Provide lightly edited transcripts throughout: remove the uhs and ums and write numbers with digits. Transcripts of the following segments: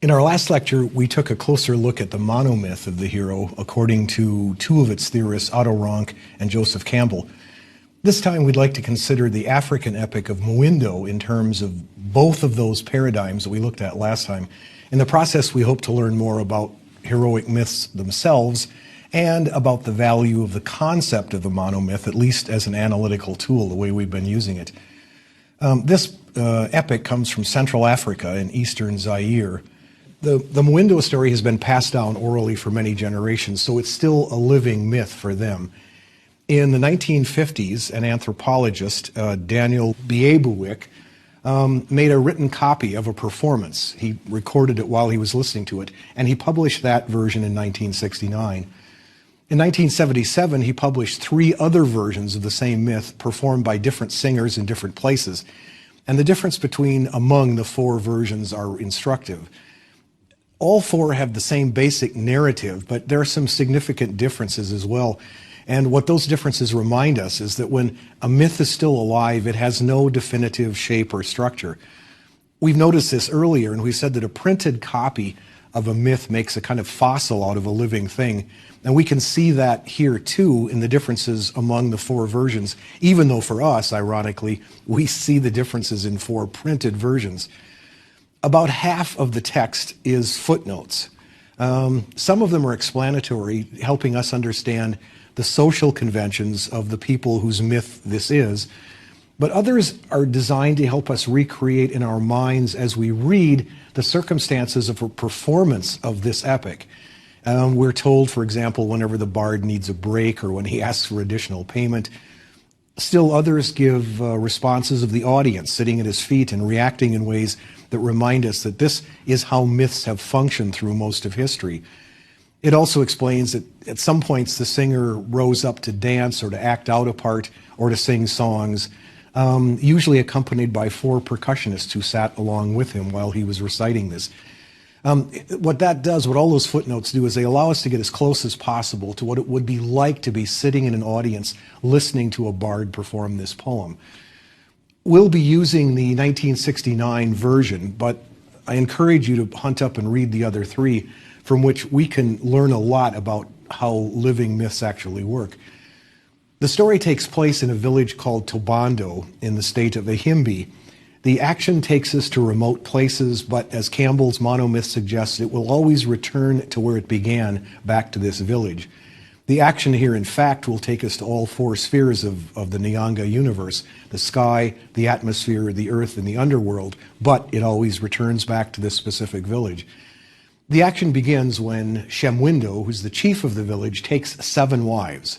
In our last lecture, we took a closer look at the monomyth of the hero according to two of its theorists, Otto Rank and Joseph Campbell. This time we'd like to consider the African epic of Mwindo in terms of both of those paradigms that we looked at last time. In the process, we hope to learn more about heroic myths themselves and about the value of the concept of the monomyth, at least as an analytical tool, the way we've been using it. This epic comes from Central Africa in eastern Zaire. The Mwindo story has been passed down orally for many generations, so it's still a living myth for them. In the 1950s, an anthropologist, Daniel Biebuyck, made a written copy of a performance. He recorded it while he was listening to it, and he published that version in 1969. In 1977, he published 3 other versions of the same myth performed by different singers in different places. And the difference among the 4 versions are instructive. All 4 have the same basic narrative, but there are some significant differences as well. And what those differences remind us is that when a myth is still alive, it has no definitive shape or structure. We've noticed this earlier, and we said that a printed copy of a myth makes a kind of fossil out of a living thing. And we can see that here too in the differences among the 4 versions, even though for us, ironically, we see the differences in 4 printed versions. About half of the text is footnotes. Some of them are explanatory, helping us understand the social conventions of the people whose myth this is, but others are designed to help us recreate in our minds as we read the circumstances of a performance of this epic. We're told, for example, whenever the bard needs a break or when he asks for additional payment. Still others give responses of the audience sitting at his feet and reacting in ways that remind us that this is how myths have functioned through most of history. It also explains that at some points the singer rose up to dance or to act out a part or to sing songs, usually accompanied by 4 percussionists who sat along with him while he was reciting this. What all those footnotes do is they allow us to get as close as possible to what it would be like to be sitting in an audience listening to a bard perform this poem. We'll be using the 1969 version, but I encourage you to hunt up and read the other 3, from which we can learn a lot about how living myths actually work. The story takes place in a village called Tobando in the state of Ahimbi. The action takes us to remote places, but as Campbell's monomyth suggests, it will always return to where it began, back to this village. The action here, in fact, will take us to all 4 spheres of the Nyanga universe, the sky, the atmosphere, the earth, and the underworld, but it always returns back to this specific village. The action begins when Shemwindo, who's the chief of the village, takes 7 wives.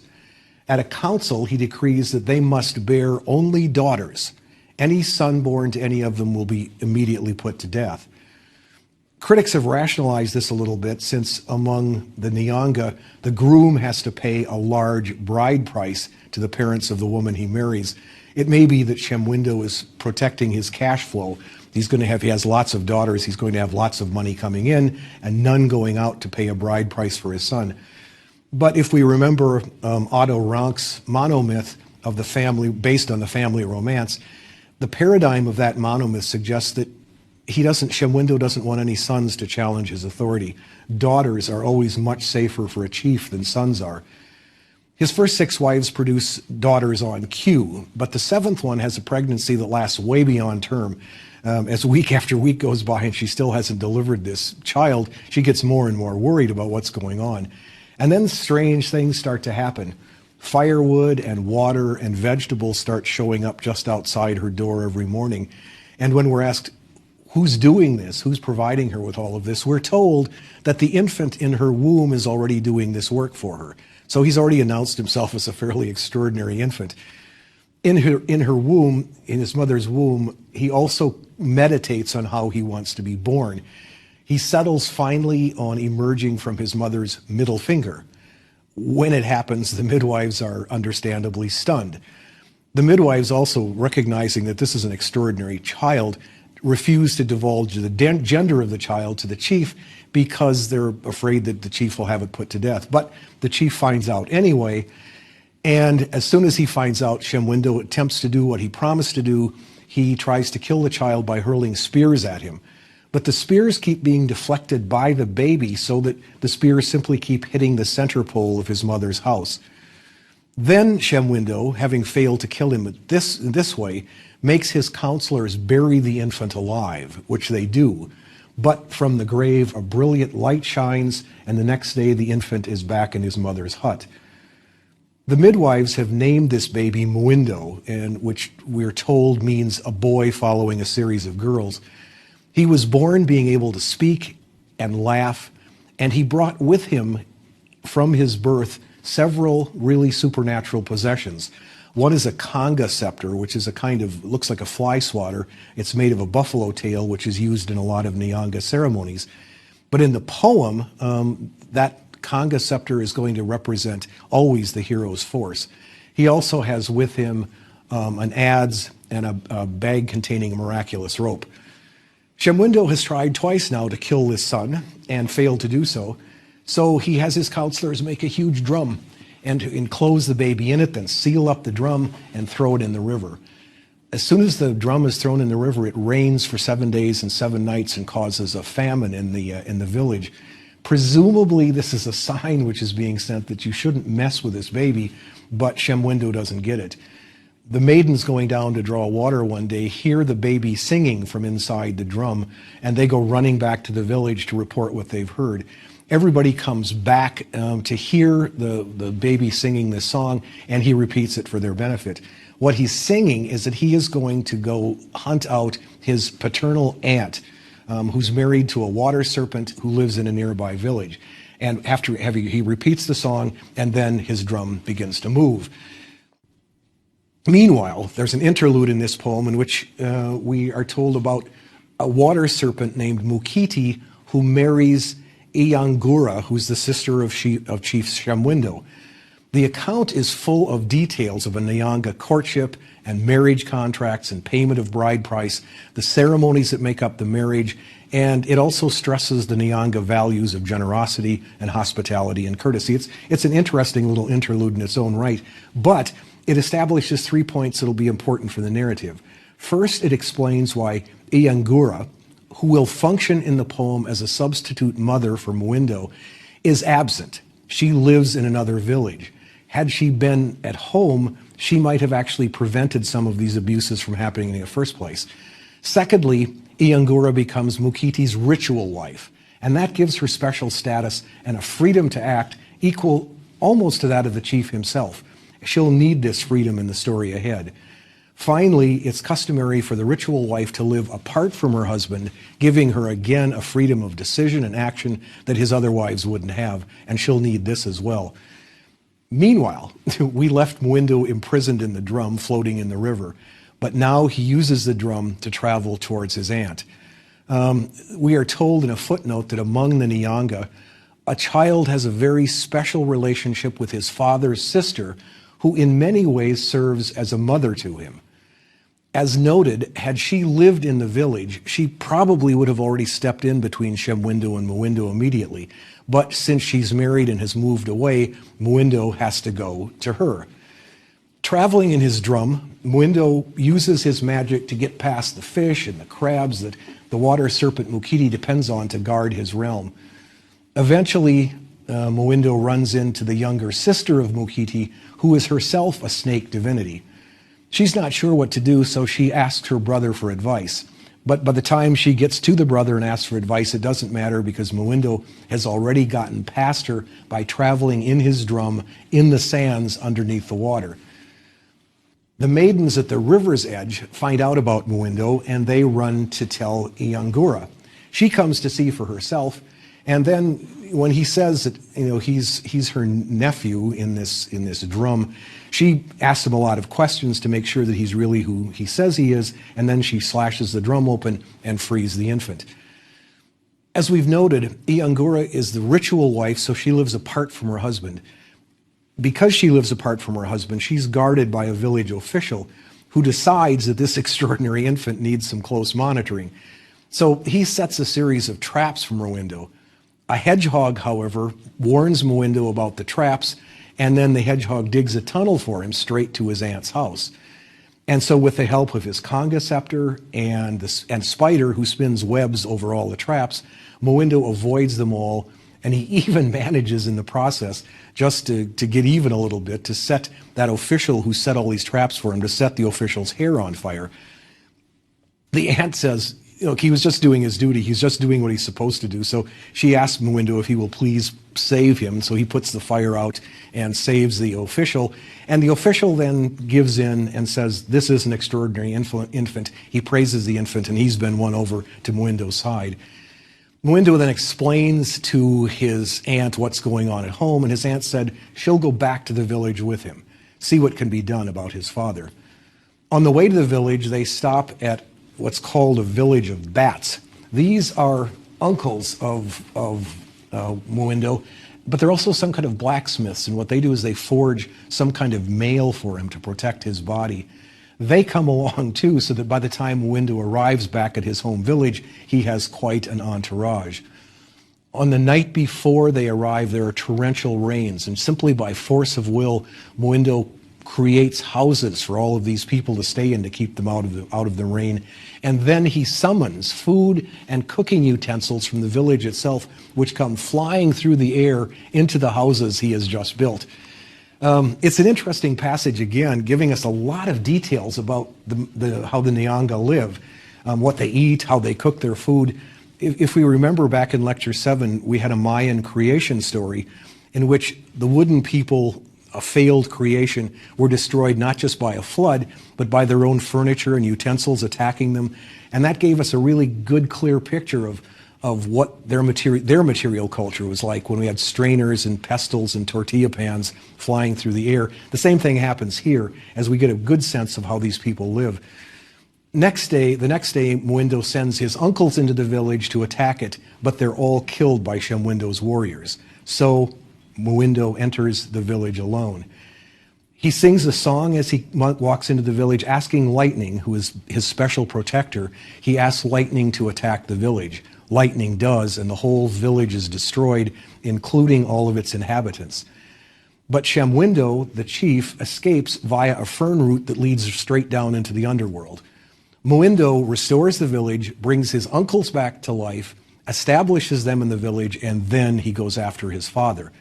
At a council, he decrees that they must bear only daughters. Any son born to any of them will be immediately put to death. Critics have rationalized this a little bit, since among the Nyanga, the groom has to pay a large bride price to the parents of the woman he marries. It may be that Shemwindo is protecting his cash flow. He has lots of daughters, he's going to have lots of money coming in and none going out to pay a bride price for his son. But if we remember Otto Rank's monomyth of the family, based on the family romance, the paradigm of that monomyth suggests that Shemwindo doesn't want any sons to challenge his authority. Daughters are always much safer for a chief than sons are. His first 6 wives produce daughters on cue, but the 7th one has a pregnancy that lasts way beyond term. As week after week goes by and she still hasn't delivered this child, she gets more and more worried about what's going on. And then strange things start to happen. Firewood and water and vegetables start showing up just outside her door every morning. And when we're asked, who's doing this? Who's providing her with all of this? We're told that the infant in her womb is already doing this work for her. So he's already announced himself as a fairly extraordinary infant. In her womb, in his mother's womb, he also meditates on how he wants to be born. He settles finally on emerging from his mother's middle finger. When it happens, the midwives are understandably stunned. The midwives, also recognizing that this is an extraordinary child, refuse to divulge the gender of the child to the chief because they're afraid that the chief will have it put to death. But the chief finds out anyway, and as soon as he finds out, Shemwindo attempts to do what he promised to do. He tries to kill the child by hurling spears at him. But the spears keep being deflected by the baby so that the spears simply keep hitting the center pole of his mother's house. Then Shemwindo, having failed to kill him this way, makes his counselors bury the infant alive, which they do. But from the grave, a brilliant light shines, and the next day the infant is back in his mother's hut. The midwives have named this baby Mwindo, and which we're told means a boy following a series of girls. He was born being able to speak and laugh, and he brought with him from his birth several really supernatural possessions. One is a conga scepter, which is a kind of, looks like a fly swatter. It's made of a buffalo tail, which is used in a lot of Nyanga ceremonies. But in the poem, that conga scepter is going to represent always the hero's force. He also has with him an adze and a bag containing a miraculous rope. Shemwindo has tried twice now to kill his son and failed to do so. So he has his counselors make a huge drum and to enclose the baby in it, then seal up the drum and throw it in the river. As soon as the drum is thrown in the river, it rains for 7 days and 7 nights and causes a famine in the village. Presumably, this is a sign which is being sent that you shouldn't mess with this baby, but Shemwindo doesn't get it. The maidens going down to draw water one day hear the baby singing from inside the drum, and they go running back to the village to report what they've heard. Everybody comes back to hear the baby singing this song, and he repeats it for their benefit. What he's singing is that he is going to go hunt out his paternal aunt, who's married to a water serpent who lives in a nearby village. And he repeats the song, and then his drum begins to move. Meanwhile, there's an interlude in this poem in which we are told about a water serpent named Mukiti who marries Iyangura, who's the sister of Chief Shemwindo. The account is full of details of a Nyanga courtship and marriage contracts and payment of bride price, the ceremonies that make up the marriage, and it also stresses the Nyanga values of generosity and hospitality and courtesy. It's an interesting little interlude in its own right, but it establishes 3 points that will be important for the narrative. First, it explains why Iyangura, who will function in the poem as a substitute mother for Mwindo, is absent. She lives in another village. Had she been at home, she might have actually prevented some of these abuses from happening in the first place. Secondly, Iyangura becomes Mukiti's ritual wife, and that gives her special status and a freedom to act equal almost to that of the chief himself. She'll need this freedom in the story ahead. Finally, it's customary for the ritual wife to live apart from her husband, giving her again a freedom of decision and action that his other wives wouldn't have, and she'll need this as well. Meanwhile, we left Mwindo imprisoned in the drum floating in the river, but now he uses the drum to travel towards his aunt. We are told in a footnote that among the Nyanga, a child has a very special relationship with his father's sister, who in many ways serves as a mother to him. As noted, had she lived in the village, she probably would have already stepped in between Shemwindo and Mwindo immediately. But since she's married and has moved away, Mwindo has to go to her. Traveling in his drum, Mwindo uses his magic to get past the fish and the crabs that the water serpent Mukiti depends on to guard his realm. Eventually, Mwindo runs into the younger sister of Mukiti, who is herself a snake divinity. She's not sure what to do, so she asks her brother for advice. But by the time she gets to the brother and asks for advice, it doesn't matter because Mwindo has already gotten past her by traveling in his drum in the sands underneath the water. The maidens at the river's edge find out about Mwindo, and they run to tell Iyangura. She comes to see for herself, and then when he says that he's her nephew in this drum, she asks him a lot of questions to make sure that he's really who he says he is, and then she slashes the drum open and frees the infant. As we've noted, Iyangura is the ritual wife, so she lives apart from her husband. Because she lives apart from her husband, she's guarded by a village official who decides that this extraordinary infant needs some close monitoring. So he sets a series of traps for Mwindo. A hedgehog, however, warns Mwindo about the traps, and then the hedgehog digs a tunnel for him straight to his aunt's house. And so with the help of his conga scepter and Spider, who spins webs over all the traps, Mowindo avoids them all, and he even manages in the process, just to get even a little bit, to set that official who set all these traps for him, to set the official's hair on fire. The aunt says, he was just doing his duty. He's just doing what he's supposed to do. So she asks Mowindo if he will please save him. So he puts the fire out and saves the official. And the official then gives in and says, this is an extraordinary infant. He praises the infant, and he's been won over to Mowindo's side. Mowindo then explains to his aunt what's going on at home, and his aunt said she'll go back to the village with him, see what can be done about his father. On the way to the village, they stop at what's called a village of bats. These are uncles of Mowindo, but they're also some kind of blacksmiths, and what they do is they forge some kind of mail for him to protect his body. They come along too, so that by the time Mowindo arrives back at his home village, he has quite an entourage. On the night before they arrive, there are torrential rains, and simply by force of will, Mowindo creates houses for all of these people to stay in to keep them out of the rain. And then he summons food and cooking utensils from the village itself, which come flying through the air into the houses he has just built. It's an interesting passage, again, giving us a lot of details about how the Nyanga live, what they eat, how they cook their food. If we remember back in Lecture 7, we had a Mayan creation story in which the wooden people, a failed creation, were destroyed not just by a flood, but by their own furniture and utensils attacking them. And that gave us a really good, clear picture of what their material culture was like when we had strainers and pestles and tortilla pans flying through the air. The same thing happens here as we get a good sense of how these people live. The next day, Mowindo sends his uncles into the village to attack it, but they're all killed by Shemwindo's warriors. So Mowindo enters the village alone. He sings a song as he walks into the village, asking Lightning, who is his special protector, he asks Lightning to attack the village. Lightning does, and the whole village is destroyed, including all of its inhabitants. But Shemwindo, the chief, escapes via a fern route that leads straight down into the underworld. Mowindo restores the village, brings his uncles back to life, establishes them in the village, and then he goes after his father.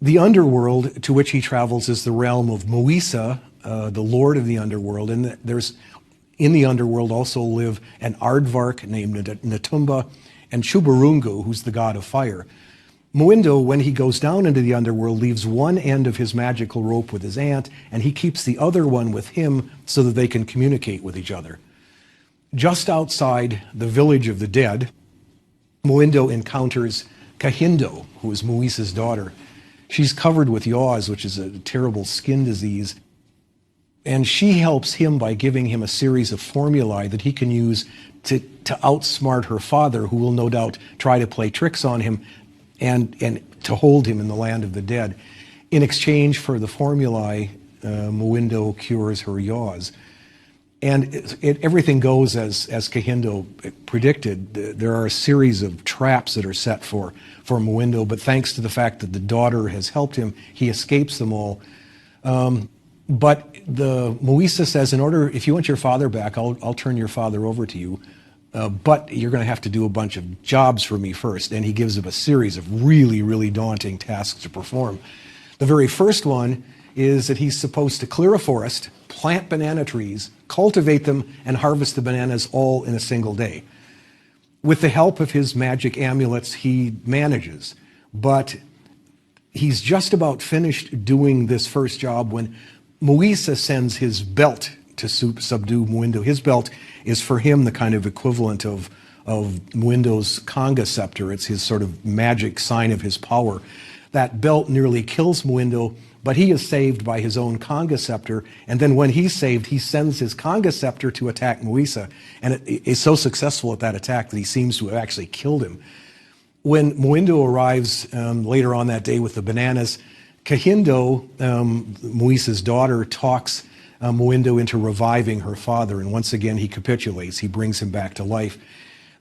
The underworld to which he travels is the realm of Mowisa, the lord of the underworld, and in the underworld also live an aardvark named Natumba and Chuburungu, who's the god of fire. Mowindo, when he goes down into the underworld, leaves one end of his magical rope with his aunt, and he keeps the other one with him so that they can communicate with each other. Just outside the village of the dead, Mowindo encounters Kahindo, who is Mowisa's daughter. She's covered with yaws, which is a terrible skin disease. And she helps him by giving him a series of formulae that he can use to outsmart her father, who will no doubt try to play tricks on him and to hold him in the land of the dead. In exchange for the formulae, Mowindo cures her yaws. And everything goes as Kahindo predicted. There are a series of traps that are set for Mowindo, but thanks to the fact that the daughter has helped him, he escapes them all. But the Mowisa says, if you want your father back, I'll turn your father over to you, but you're going to have to do a bunch of jobs for me first. And he gives him a series of really, really daunting tasks to perform. The very first one is that he's supposed to clear a forest, plant banana trees, cultivate them, and harvest the bananas all in a single day. With the help of his magic amulets, he manages, but he's just about finished doing this first job when Mowisa sends his belt to subdue Mowindo. His belt is for him the kind of equivalent of Mowindo's conga scepter. It's his sort of magic sign of his power. That belt nearly kills Mowindo, but he is saved by his own conga scepter. And then when he's saved, he sends his conga scepter to attack Mowisa. And it is so successful at that attack that he seems to have actually killed him. When Mowindo arrives later on that day with the bananas, Kahindo, Mowisa's daughter, talks Mowindo into reviving her father. And once again, he capitulates. He brings him back to life.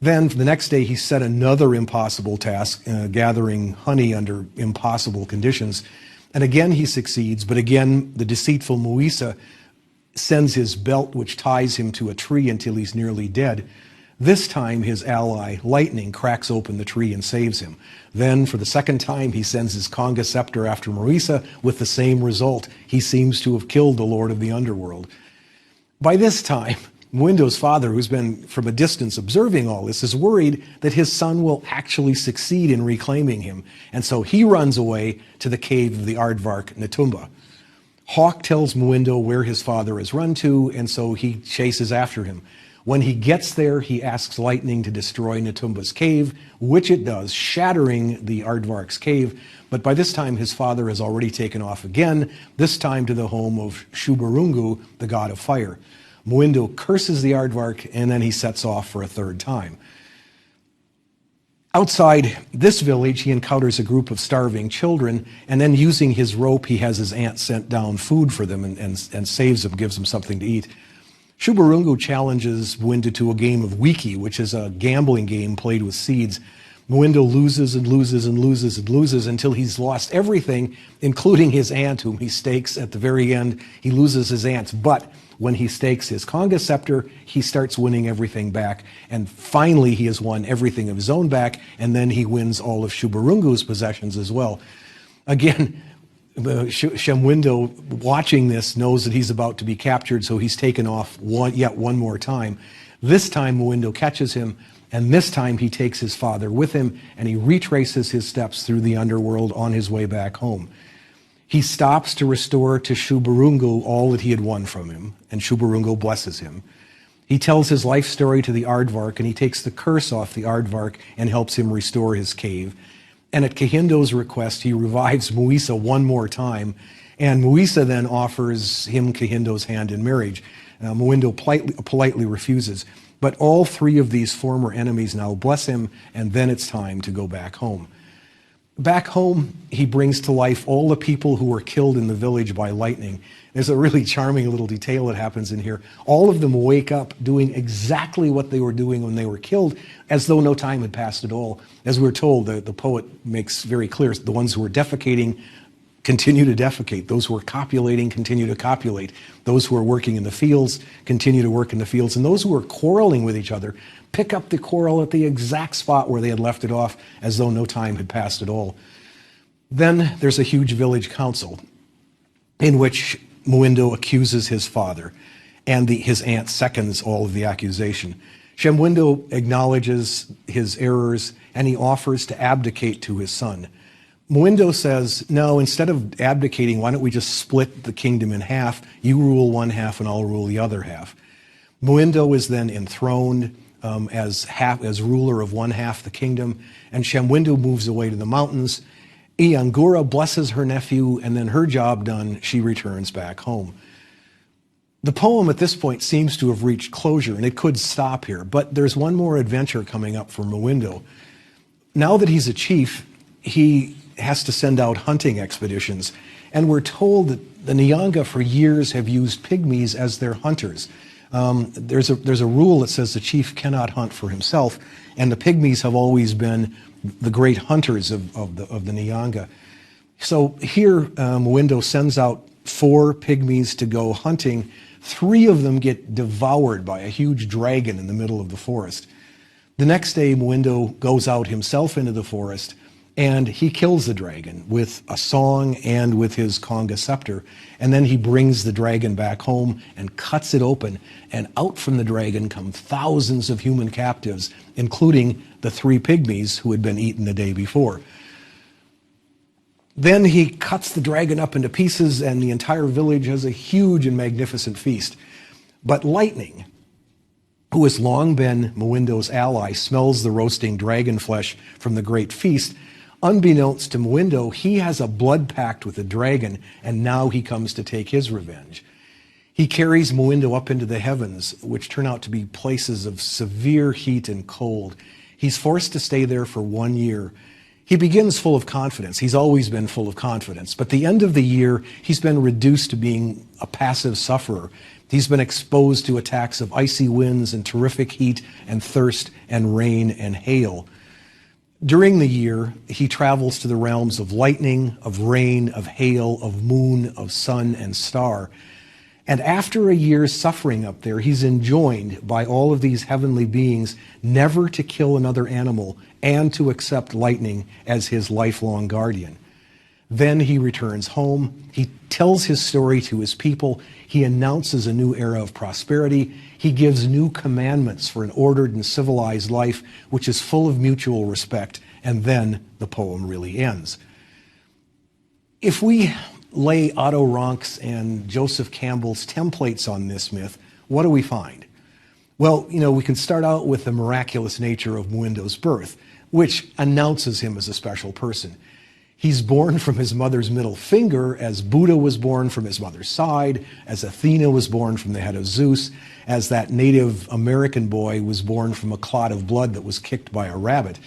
Then the next day, he set another impossible task, gathering honey under impossible conditions. And again, he succeeds. But again, the deceitful Mowisa sends his belt, which ties him to a tree until he's nearly dead. This time, his ally, Lightning, cracks open the tree and saves him. Then, for the second time, he sends his Conga scepter after Muisa with the same result. He seems to have killed the Lord of the Underworld. By this time, Muindo's father, who's been from a distance observing all this, is worried that his son will actually succeed in reclaiming him. And so he runs away to the cave of the aardvark Netumba. Hawk tells Muindo where his father has run to, and so he chases after him. When he gets there, he asks Lightning to destroy Netumba's cave, which it does, shattering the aardvark's cave. But by this time, his father has already taken off again, this time to the home of Shuburungu, the god of fire. Muindo curses the aardvark, and then he sets off for a third time. Outside this village, he encounters a group of starving children, and then using his rope, he has his aunt sent down food for them and saves them, gives them something to eat. Shuburungu challenges Muindo to a game of Wiki, which is a gambling game played with seeds. Muindo loses and loses and loses and loses until he's lost everything, including his aunt, whom he stakes at the very end. He loses his aunt, but when he stakes his Conga scepter, he starts winning everything back. And finally, he has won everything of his own back, and then he wins all of Shuburungu's possessions as well. Again, Shemwindo, watching this, knows that he's about to be captured, so he's taken off yet one more time. This time, Muindo catches him, and this time he takes his father with him, and he retraces his steps through the underworld on his way back home. He stops to restore to Shuburungu all that he had won from him, and Shuburungu blesses him. He tells his life story to the aardvark, and he takes the curse off the aardvark and helps him restore his cave. And at Kahindo's request, he revives Muisa one more time, and Muisa then offers him Kahindo's hand in marriage. Muindo politely refuses, but all three of these former enemies now bless him, and then it's time to go back home. Back home, he brings to life all the people who were killed in the village by lightning. There's a really charming little detail that happens in here. All of them wake up doing exactly what they were doing when they were killed, as though no time had passed at all. As we're told, the poet makes very clear, the ones who were defecating continue to defecate. Those who are copulating continue to copulate. Those who are working in the fields continue to work in the fields. And those who are quarreling with each other pick up the quarrel at the exact spot where they had left it off, as though no time had passed at all. Then there's a huge village council in which Muindo accuses his father, and his aunt seconds all of the accusation. Shemwindo acknowledges his errors, and he offers to abdicate to his son. Muindo says, no, instead of abdicating, why don't we just split the kingdom in half? You rule one half and I'll rule the other half. Muindo is then enthroned as ruler of one half the kingdom, and Shemwindo moves away to the mountains. Iangura blesses her nephew, and then her job done, she returns back home. The poem at this point seems to have reached closure, and it could stop here, but there's one more adventure coming up for Muindo. Now that he's a chief, he has to send out hunting expeditions, and we're told that the Nyanga for years have used pygmies as their hunters. There's a rule that says the chief cannot hunt for himself, and the pygmies have always been the great hunters of the Nyanga. So here, Muindo sends out 4 pygmies to go hunting. 3 of them get devoured by a huge dragon in the middle of the forest. The next day, Muindo goes out himself into the forest, and he kills the dragon with a song and with his Conga scepter. And then he brings the dragon back home and cuts it open. And out from the dragon come thousands of human captives, including the 3 pygmies who had been eaten the day before. Then he cuts the dragon up into pieces, and the entire village has a huge and magnificent feast. But Lightning, who has long been Muindo's ally, smells the roasting dragon flesh from the great feast. Unbeknownst to Muindo, he has a blood pact with the dragon, and now he comes to take his revenge. He carries Muindo up into the heavens, which turn out to be places of severe heat and cold. He's forced to stay there for 1 year. He begins full of confidence. He's always been full of confidence. But the end of the year, he's been reduced to being a passive sufferer. He's been exposed to attacks of icy winds and terrific heat and thirst and rain and hail. During the year, he travels to the realms of lightning, of rain, of hail, of moon, of sun and star. And after a year's suffering up there, he's enjoined by all of these heavenly beings never to kill another animal and to accept lightning as his lifelong guardian. Then he returns home. He tells his story to his people. He announces a new era of prosperity. He gives new commandments for an ordered and civilized life, which is full of mutual respect. And then the poem really ends. If we lay Otto Ronk's and Joseph Campbell's templates on this myth, what do we find? Well, we can start out with the miraculous nature of Mawindo's birth, which announces him as a special person. He's born from his mother's middle finger, as Buddha was born from his mother's side, as Athena was born from the head of Zeus, as that Native American boy was born from a clot of blood that was kicked by a rabbit.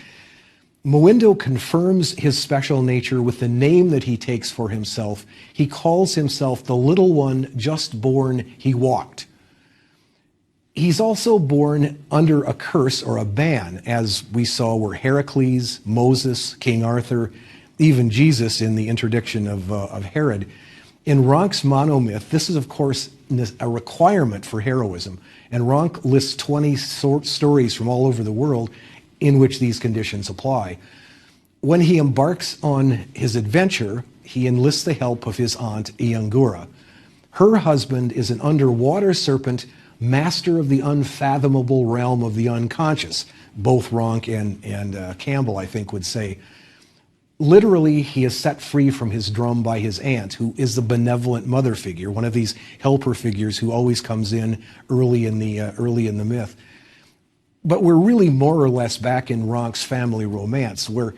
Mawindo confirms his special nature with the name that he takes for himself. He calls himself the little one just born, he walked. He's also born under a curse or a ban, as we saw were Heracles, Moses, King Arthur, even Jesus in the interdiction of Herod. In Ronk's monomyth, this is, of course, a requirement for heroism. And Ronk lists 20 stories from all over the world in which these conditions apply. When he embarks on his adventure, he enlists the help of his aunt, Iangura. Her husband is an underwater serpent, master of the unfathomable realm of the unconscious. Both Ronk and Campbell, I think, would say. Literally, he is set free from his drum by his aunt, who is the benevolent mother figure, one of these helper figures who always comes in early in the myth. But we're really more or less back in Ronk's family romance, where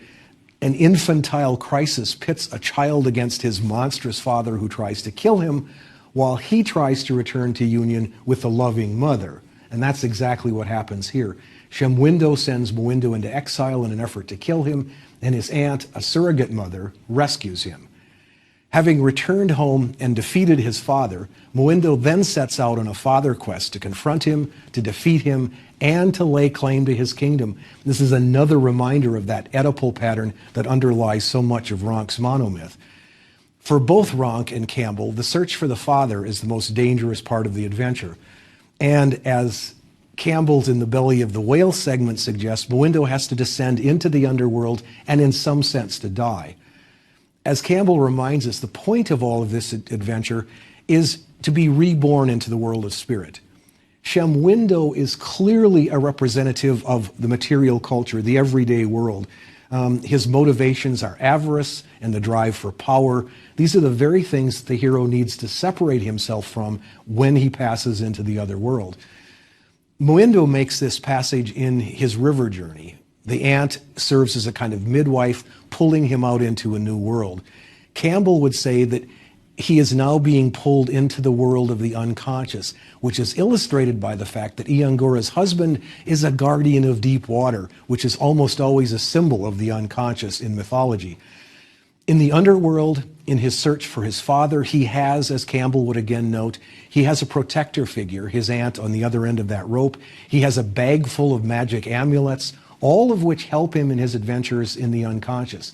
an infantile crisis pits a child against his monstrous father who tries to kill him, while he tries to return to union with a loving mother. And that's exactly what happens here. Shemwindo sends Mawindo into exile in an effort to kill him, and his aunt, a surrogate mother, rescues him. Having returned home and defeated his father, Mawindo then sets out on a father quest to confront him, to defeat him, and to lay claim to his kingdom. This is another reminder of that Oedipal pattern that underlies so much of Ronk's monomyth. For both Ronk and Campbell, the search for the father is the most dangerous part of the adventure. And as Campbell's In the Belly of the Whale segment suggests, Mawindo has to descend into the underworld and in some sense to die. As Campbell reminds us, the point of all of this adventure is to be reborn into the world of spirit. Shemwindo is clearly a representative of the material culture, the everyday world. His motivations are avarice and the drive for power. These are the very things the hero needs to separate himself from when he passes into the other world. Mawindo makes this passage in his river journey. The aunt serves as a kind of midwife, pulling him out into a new world. Campbell would say that he is now being pulled into the world of the unconscious, which is illustrated by the fact that Iangura's husband is a guardian of deep water, which is almost always a symbol of the unconscious in mythology. In the underworld, in his search for his father, he has, as Campbell would again note, he has a protector figure, his aunt on the other end of that rope. He has a bag full of magic amulets, all of which help him in his adventures in the unconscious.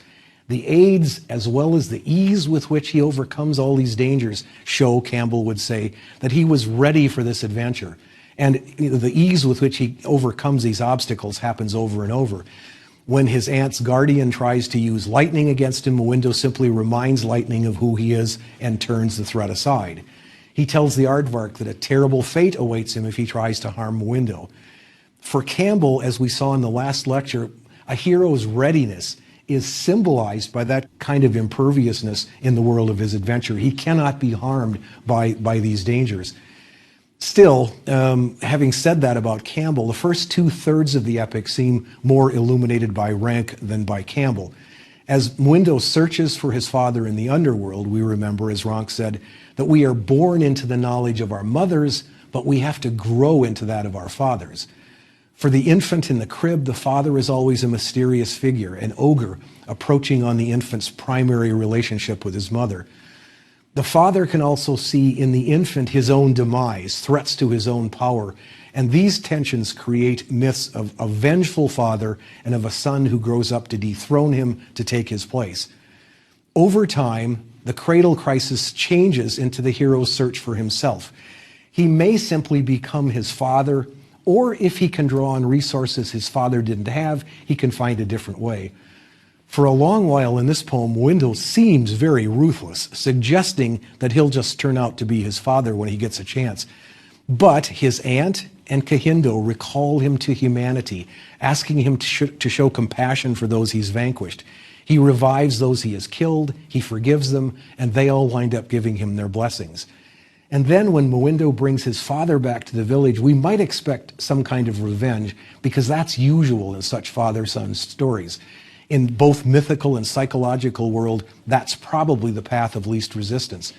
The aids, as well as the ease with which he overcomes all these dangers, show, Campbell would say, that he was ready for this adventure. And the ease with which he overcomes these obstacles happens over and over. When his aunt's guardian tries to use lightning against him, Mawindo simply reminds lightning of who he is and turns the threat aside. He tells the aardvark that a terrible fate awaits him if he tries to harm Mawindo. For Campbell, as we saw in the last lecture, a hero's readiness is symbolized by that kind of imperviousness in the world of his adventure. He cannot be harmed by these dangers. Still, having said that about Campbell, the first 2/3 of the epic seem more illuminated by Rank than by Campbell. As Mawindo searches for his father in the underworld, we remember, as Rank said, that we are born into the knowledge of our mothers, but we have to grow into that of our fathers. For the infant in the crib, the father is always a mysterious figure, an ogre approaching on the infant's primary relationship with his mother. The father can also see in the infant his own demise, threats to his own power, and these tensions create myths of a vengeful father and of a son who grows up to dethrone him to take his place. Over time, the cradle crisis changes into the hero's search for himself. He may simply become his father, or if he can draw on resources his father didn't have, he can find a different way. For a long while in this poem, Mowindo seems very ruthless, suggesting that he'll just turn out to be his father when he gets a chance. But his aunt and Kahindo recall him to humanity, asking him to show compassion for those he's vanquished. He revives those he has killed, he forgives them, and they all wind up giving him their blessings. And then when Mowindo brings his father back to the village, we might expect some kind of revenge, because that's usual in such father-son stories. In both mythical and psychological world, that's probably the path of least resistance.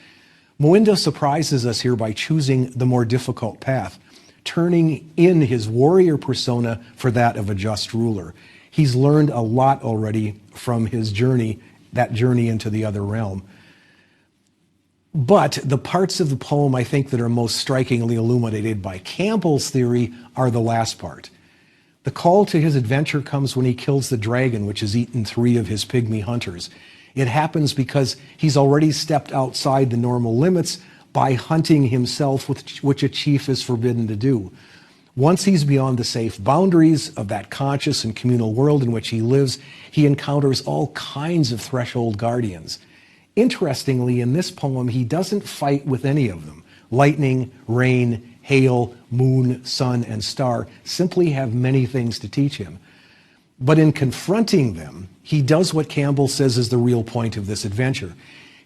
Mowindo surprises us here by choosing the more difficult path, turning in his warrior persona for that of a just ruler. He's learned a lot already from his journey, that journey into the other realm. But the parts of the poem I think that are most strikingly illuminated by Campbell's theory are the last part. The call to his adventure comes when he kills the dragon, which has eaten 3 of his pygmy hunters. It happens because he's already stepped outside the normal limits by hunting himself, which a chief is forbidden to do. Once he's beyond the safe boundaries of that conscious and communal world in which he lives, he encounters all kinds of threshold guardians. Interestingly, in this poem, he doesn't fight with any of them. Lightning, rain, hail, moon, sun, and star simply have many things to teach him. But in confronting them, he does what Campbell says is the real point of this adventure.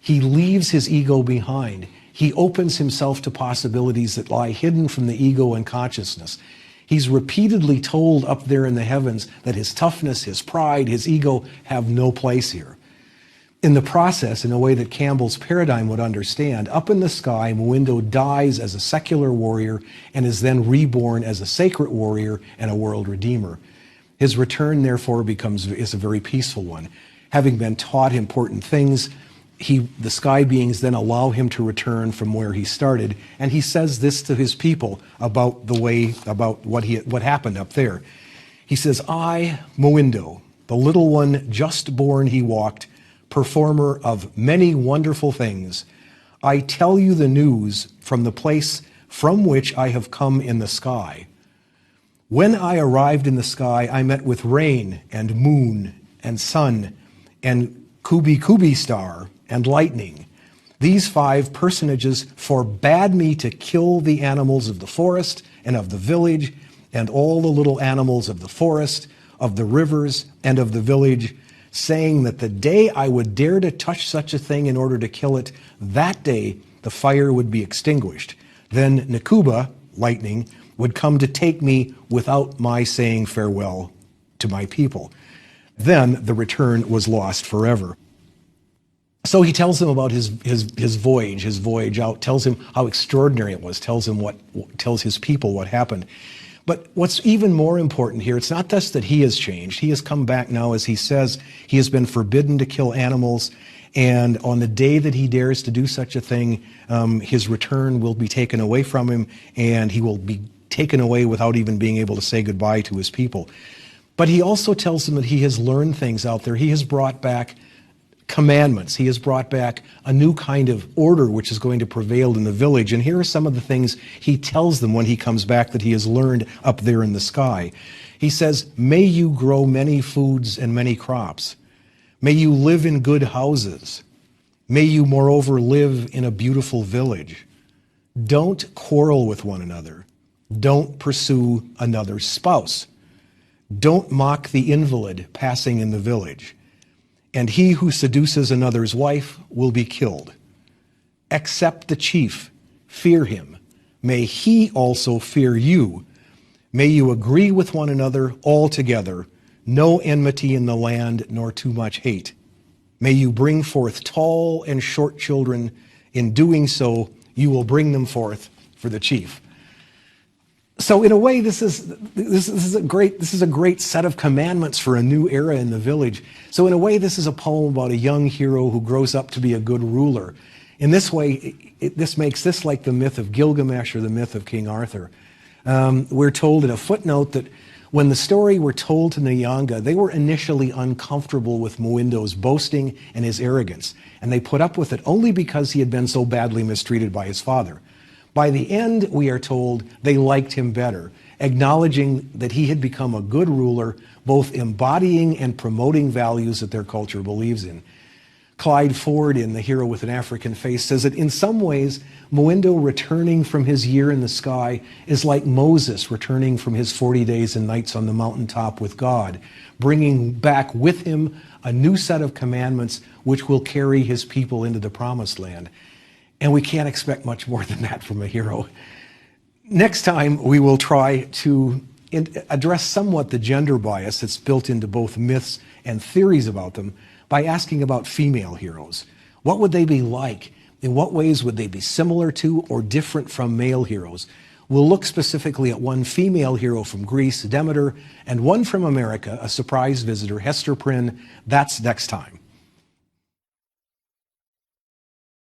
He leaves his ego behind. He opens himself to possibilities that lie hidden from the ego and consciousness. He's repeatedly told up there in the heavens that his toughness, his pride, his ego have no place here. In the process, in a way that Campbell's paradigm would understand, up in the sky, Mowindo dies as a secular warrior and is then reborn as a sacred warrior and a world redeemer. His return, therefore, is a very peaceful one. Having been taught important things, the sky beings then allow him to return from where he started, and he says this to his people about what happened up there. He says, "I, Mowindo, the little one just born he walked, performer of many wonderful things, I tell you the news from the place from which I have come in the sky. When I arrived in the sky, I met with rain and moon and sun and Kubi star and lightning. These 5 personages forbade me to kill the animals of the forest and of the village and all the little animals of the forest, of the rivers, and of the village, saying that the day I would dare to touch such a thing in order to kill it, that day the fire would be extinguished. Then Nakuba, lightning, would come to take me without my saying farewell to my people. Then the return was lost forever." So he tells them about his voyage out, tells him how extraordinary it was, tells his people what happened. But what's even more important here, it's not just that he has changed. He has come back now, as he says, he has been forbidden to kill animals, and on the day that he dares to do such a thing, his return will be taken away from him, and he will be taken away without even being able to say goodbye to his people. But he also tells them that he has learned things out there. He has brought back commandments. He has brought back a new kind of order which is going to prevail in the village. And here are some of the things he tells them when he comes back that he has learned up there in the sky. He says, "May you grow many foods and many crops. May you live in good houses. May you, moreover, live in a beautiful village. Don't quarrel with one another. Don't pursue another's spouse. Don't mock the invalid passing in the village. And he who seduces another's wife will be killed. Accept the chief, fear him. May he also fear you. May you agree with one another altogether, no enmity in the land, nor too much hate. May you bring forth tall and short children. In doing so, you will bring them forth for the chief." So in a way, this is a great set of commandments for a new era in the village. So in a way, this is a poem about a young hero who grows up to be a good ruler. In this way, this makes this like the myth of Gilgamesh or the myth of King Arthur. We're told in a footnote that When the story were told to Nyanga, they were initially uncomfortable with Moindo's boasting and his arrogance, and they put up with it only because he had been so badly mistreated by his father. By the end, we are told they liked him better, acknowledging that he had become a good ruler, both embodying and promoting values that their culture believes in. Clyde Ford, in The Hero with an African Face, says that in some ways, Moindo returning from his year in the sky is like Moses returning from his 40 days and nights on the mountaintop with God, bringing back with him a new set of commandments which will carry his people into the promised land. And we can't expect much more than that from a hero. Next time, we will try to address somewhat the gender bias that's built into both myths and theories about them by asking about female heroes. What would they be like? In what ways would they be similar to or different from male heroes? We'll look specifically at one female hero from Greece, Demeter, and one from America, a surprise visitor, Hester Prynne. That's next time.